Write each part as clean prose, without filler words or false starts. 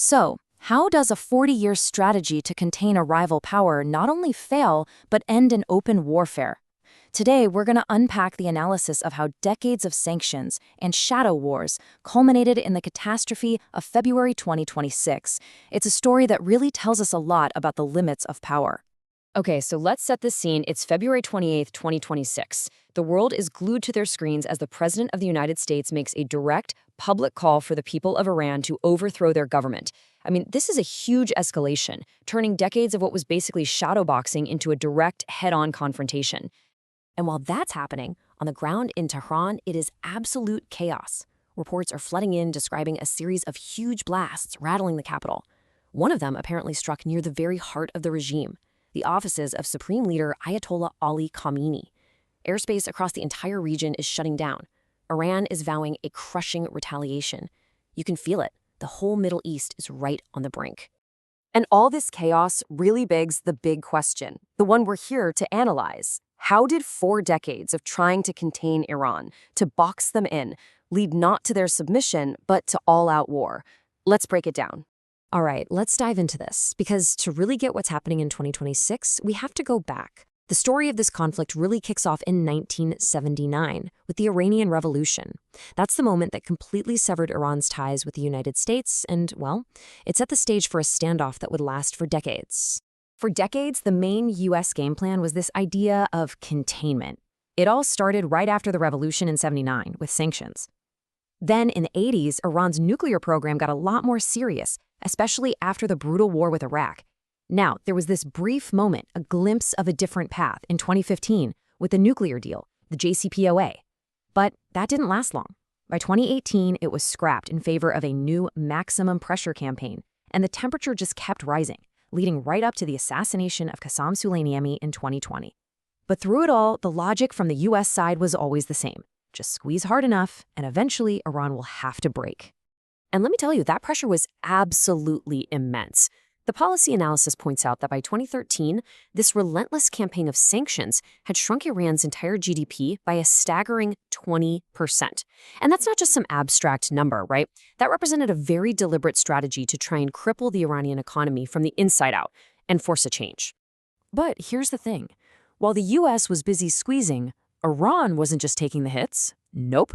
So, how does a 40-year strategy to contain a rival power not only fail, but end in open warfare? Today, we're going to unpack the analysis of how decades of sanctions and shadow wars culminated in the catastrophe of February 2026. It's a story that really tells us a lot about the limits of power. Okay, so let's set the scene. It's February 28th, 2026. The world is glued to their screens as the President of the United States makes a direct, public call for the people of Iran to overthrow their government. I mean, this is a huge escalation, turning decades of what was basically shadowboxing into a direct, head-on confrontation. And while that's happening, on the ground in Tehran, it is absolute chaos. Reports are flooding in describing a series of huge blasts rattling the capital. One of them apparently struck near the very heart of the regime, the offices of Supreme Leader Ayatollah Ali Khamenei. Airspace across the entire region is shutting down. Iran is vowing a crushing retaliation. You can feel it. The whole Middle East is right on the brink. And all this chaos really begs the big question, the one we're here to analyze. How did 4 decades of trying to contain Iran, to box them in, lead not to their submission, but to all-out war? Let's break it down. All right, let's dive into this, because to really get what's happening in 2026, we have to go back. The story of this conflict really kicks off in 1979 with the Iranian Revolution. That's the moment that completely severed Iran's ties with the United States, and, well, it set the stage for a standoff that would last for decades. For decades, the main U.S. game plan was this idea of containment. It all started right after the revolution in '79 with sanctions. Then, in the '80s, Iran's nuclear program got a lot more serious, especially after the brutal war with Iraq. Now, there was this brief moment, a glimpse of a different path in 2015 with the nuclear deal, the JCPOA. But that didn't last long. By 2018, it was scrapped in favor of a new maximum pressure campaign, and the temperature just kept rising, leading right up to the assassination of Qasem Soleimani in 2020. But through it all, the logic from the U.S. side was always the same. Just squeeze hard enough, and eventually Iran will have to break. And let me tell you, that pressure was absolutely immense. The policy analysis points out that by 2013, this relentless campaign of sanctions had shrunk Iran's entire GDP by a staggering 20%. And that's not just some abstract number, right? That represented a very deliberate strategy to try and cripple the Iranian economy from the inside out and force a change. But here's the thing. While the U.S. was busy squeezing, Iran wasn't just taking the hits. Nope.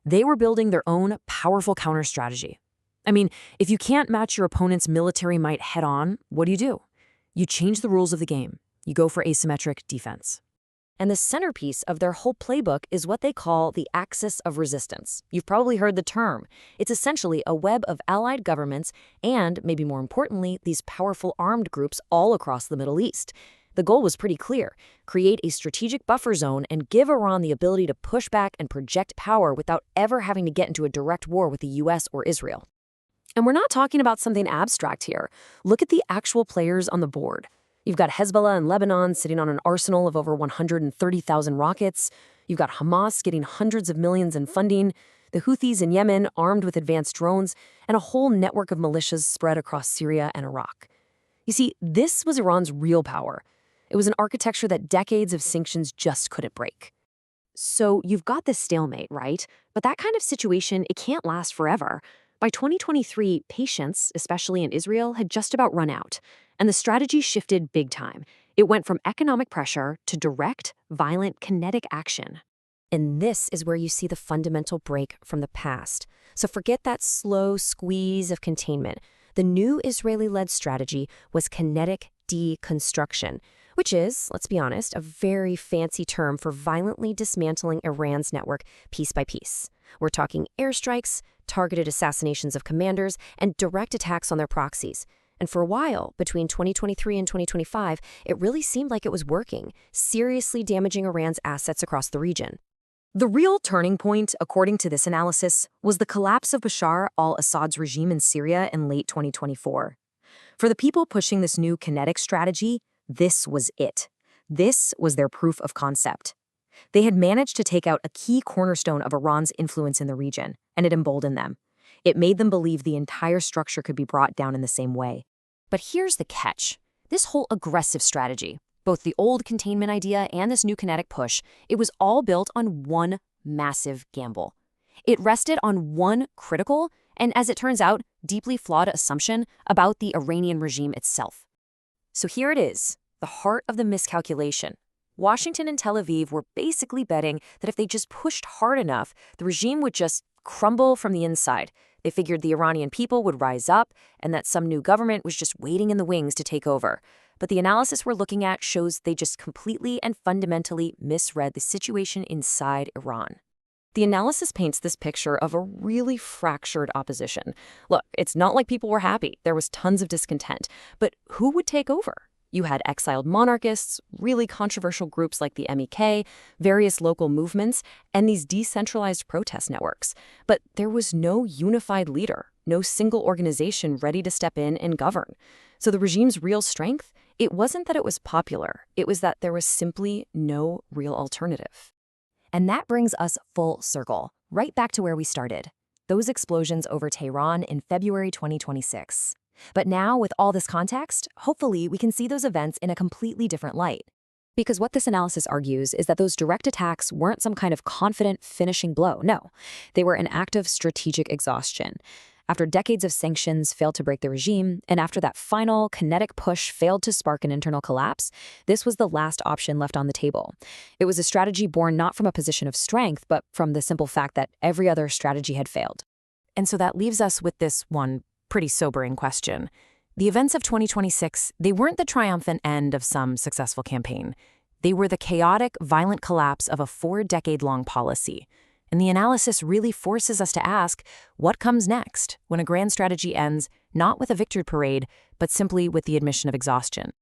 They were building their own powerful counter-strategy. I mean, if you can't match your opponent's military might head-on, what do? You change the rules of the game. You go for asymmetric defense. And the centerpiece of their whole playbook is what they call the axis of resistance. You've probably heard the term. It's essentially a web of allied governments and, maybe more importantly, these powerful armed groups all across the Middle East. The goal was pretty clear: create a strategic buffer zone and give Iran the ability to push back and project power without ever having to get into a direct war with the U.S. or Israel. And we're not talking about something abstract here. Look at the actual players on the board. You've got Hezbollah in Lebanon sitting on an arsenal of over 130,000 rockets. You've got Hamas getting hundreds of millions in funding, the Houthis in Yemen armed with advanced drones, and a whole network of militias spread across Syria and Iraq. You see, this was Iran's real power. It was an architecture that decades of sanctions just couldn't break. So you've got this stalemate, right? But that kind of situation, it can't last forever. By 2023, patience, especially in Israel, had just about run out, and the strategy shifted big time. It went from economic pressure to direct, violent, kinetic action. And this is where you see the fundamental break from the past. So forget that slow squeeze of containment. The new Israeli-led strategy was kinetic deconstruction, which is, let's be honest, a very fancy term for violently dismantling Iran's network piece by piece. We're talking airstrikes, targeted assassinations of commanders, and direct attacks on their proxies. And for a while, between 2023 and 2025, it really seemed like it was working, seriously damaging Iran's assets across the region. The real turning point, according to this analysis, was the collapse of Bashar al-Assad's regime in Syria in late 2024. For the people pushing this new kinetic strategy, this was it. This was their proof of concept. They had managed to take out a key cornerstone of Iran's influence in the region, and it emboldened them. It made them believe the entire structure could be brought down in the same way. But here's the catch. This whole aggressive strategy, both the old containment idea and this new kinetic push, it was all built on one massive gamble. It rested on one critical and as it turns out, deeply flawed assumption about the Iranian regime itself. So here it is, the heart of the miscalculation. Washington and Tel Aviv were basically betting that if they just pushed hard enough, the regime would just crumble from the inside. They figured the Iranian people would rise up and that some new government was just waiting in the wings to take over. But the analysis we're looking at shows they just completely and fundamentally misread the situation inside Iran. The analysis paints this picture of a really fractured opposition. Look, it's not like people were happy. There was tons of discontent. But who would take over? You had exiled monarchists, really controversial groups like the MEK, various local movements, and these decentralized protest networks. But there was no unified leader, no single organization ready to step in and govern. So the regime's real strength, it wasn't that it was popular, it was that there was simply no real alternative. And that brings us full circle, right back to where we started. Those explosions over Tehran in February 2026. But now, with all this context, hopefully we can see those events in a completely different light. Because what this analysis argues is that those direct attacks weren't some kind of confident finishing blow. No, they were an act of strategic exhaustion. After decades of sanctions failed to break the regime, and after that final kinetic push failed to spark an internal collapse, this was the last option left on the table. It was a strategy born not from a position of strength, but from the simple fact that every other strategy had failed. And so that leaves us with this one pretty sobering question. The events of 2026, they weren't the triumphant end of some successful campaign. They were the chaotic, violent collapse of a 4-decade-long policy. And the analysis really forces us to ask, what comes next when a grand strategy ends not with a victory parade, but simply with the admission of exhaustion?